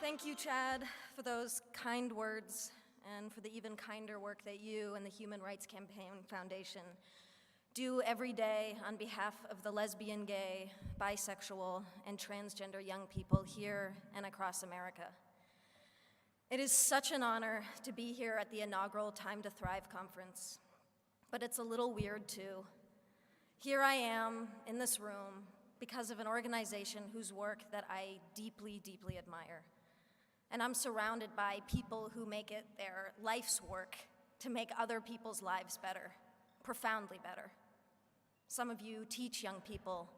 Thank you, Chad, for those kind words and for the even kinder work that you and the Human Rights Campaign Foundation do every day on behalf of the lesbian, gay, bisexual, and transgender young people here and across America. It is such an honor to be here at the inaugural Time to Thrive conference, but it's a little weird too. Here I am in this room because of an organization whose work that I deeply, deeply admire. And I'm surrounded by people who make it their life's work to make other people's lives better, profoundly better. Some of you teach young people.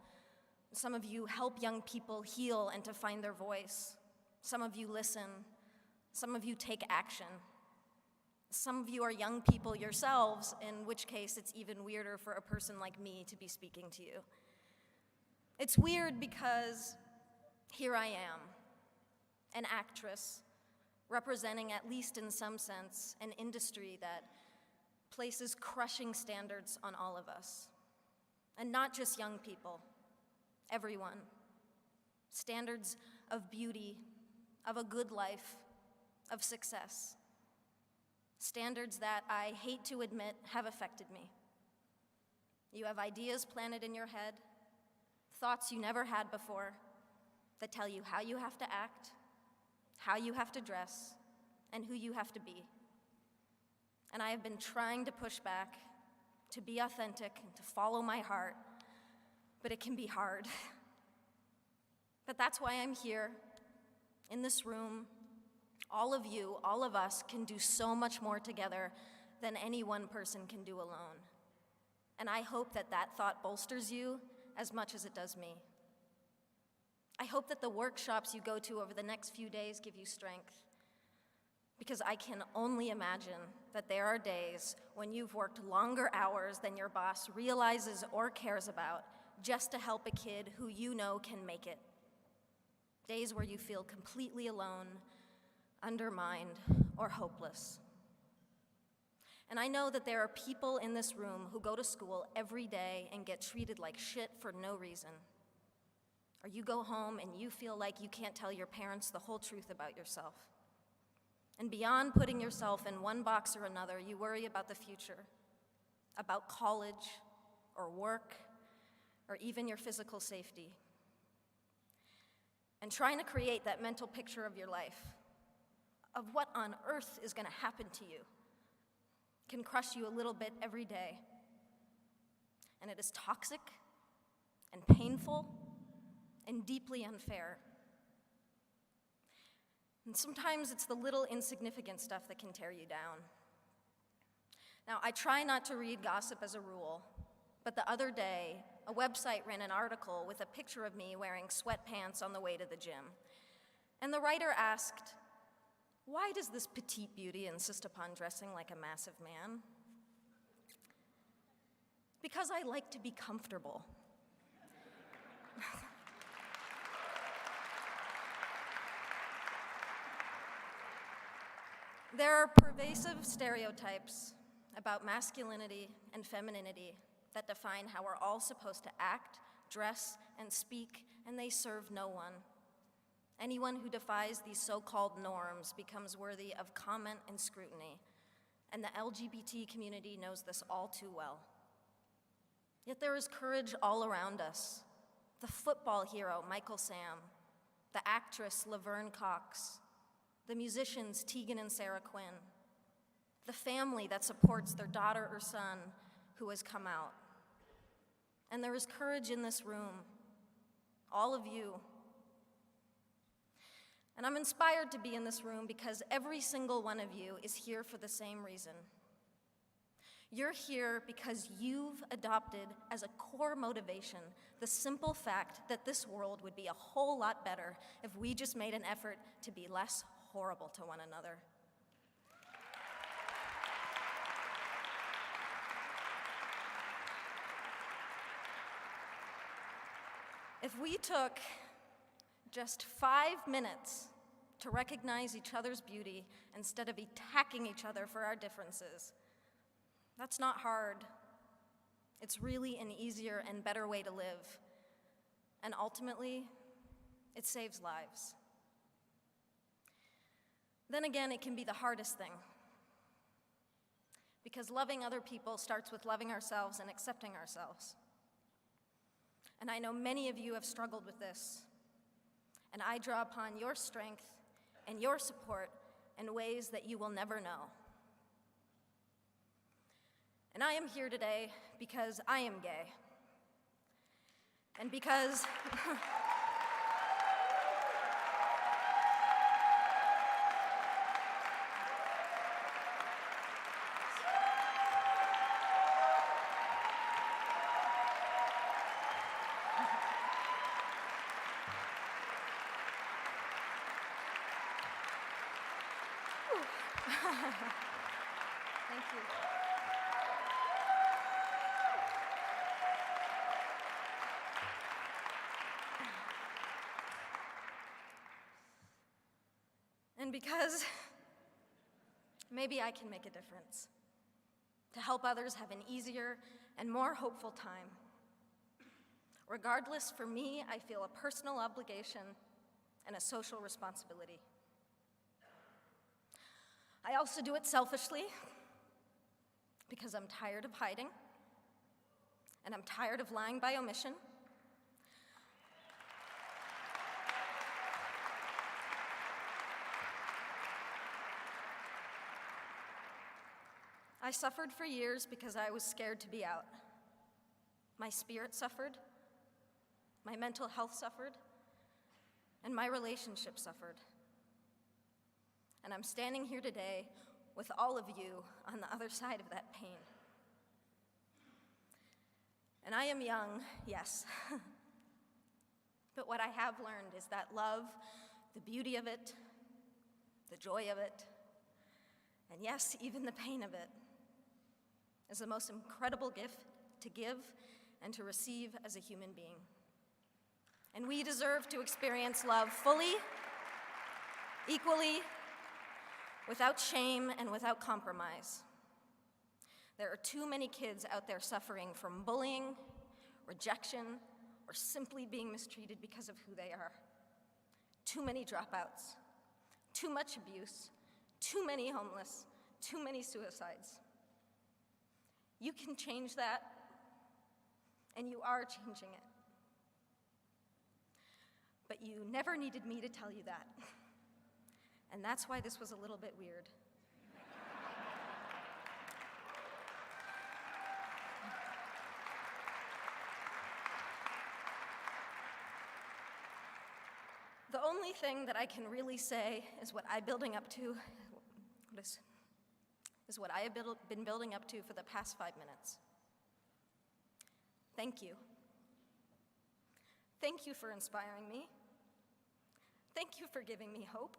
Some of you help young people heal and to find their voice. Some of you listen. Some of you take action. Some of you are young people yourselves, in which case it's even weirder for a person like me to be speaking to you. It's weird because here I am, an actress representing, at least in some sense, an industry that places crushing standards on all of us. And not just young people, everyone. Standards of beauty, of a good life, of success. Standards that I hate to admit have affected me. You have ideas planted in your head, thoughts you never had before, that tell you how you have to act, how you have to dress, and who you have to be. And I have been trying to push back, to be authentic, and to follow my heart, but it can be hard. But that's why I'm here, in this room. All of you, all of us, can do so much more together than any one person can do alone. And I hope that that thought bolsters you as much as it does me. I hope that the workshops you go to over the next few days give you strength, because I can only imagine that there are days when you've worked longer hours than your boss realizes or cares about just to help a kid who you know can make it. Days where you feel completely alone, undermined, or hopeless. And I know that there are people in this room who go to school every day and get treated like shit for no reason. Or you go home and you feel like you can't tell your parents the whole truth about yourself. And beyond putting yourself in one box or another, you worry about the future, about college, or work, or even your physical safety. And trying to create that mental picture of your life, of what on earth is going to happen to you, can crush you a little bit every day. And it is toxic and painful and deeply unfair. And sometimes it's the little insignificant stuff that can tear you down. Now, I try not to read gossip as a rule, but the other day, a website ran an article with a picture of me wearing sweatpants on the way to the gym. And the writer asked, "Why does this petite beauty insist upon dressing like a massive man?" Because I like to be comfortable. There are pervasive stereotypes about masculinity and femininity that define how we're all supposed to act, dress, and speak, and they serve no one. Anyone who defies these so-called norms becomes worthy of comment and scrutiny, and the LGBT community knows this all too well. Yet there is courage all around us. The football hero, Michael Sam, the actress, Laverne Cox, the musicians, Tegan and Sarah Quinn, the family that supports their daughter or son who has come out. And there is courage in this room, all of you. And I'm inspired to be in this room because every single one of you is here for the same reason. You're here because you've adopted as a core motivation the simple fact that this world would be a whole lot better if we just made an effort to be less horrible to one another. If we took just 5 minutes to recognize each other's beauty instead of attacking each other for our differences, that's not hard. It's really an easier and better way to live. And ultimately, it saves lives. Then again, it can be the hardest thing. Because loving other people starts with loving ourselves and accepting ourselves. And I know many of you have struggled with this. And I draw upon your strength and your support in ways that you will never know. And I am here today because I am gay. And because thank you. And because maybe I can make a difference to help others have an easier and more hopeful time. Regardless, for me, I feel a personal obligation and a social responsibility. I also do it selfishly because I'm tired of hiding and I'm tired of lying by omission. I suffered for years because I was scared to be out. My spirit suffered, my mental health suffered, and my relationship suffered. And I'm standing here today with all of you on the other side of that pain. And I am young, yes. But what I have learned is that love, the beauty of it, the joy of it, and yes, even the pain of it, is the most incredible gift to give and to receive as a human being. And we deserve to experience love fully, equally, without shame and without compromise. There are too many kids out there suffering from bullying, rejection, or simply being mistreated because of who they are. Too many dropouts, too much abuse, too many homeless, too many suicides. You can change that, and you are changing it. But you never needed me to tell you that. And that's why this was a little bit weird. The only thing that I can really say is what I'm building up to, is what I have been building up to for the past 5 minutes. Thank you. Thank you for inspiring me. Thank you for giving me hope.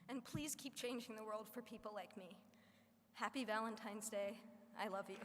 And please keep changing the world for people like me. Happy Valentine's Day. I love you.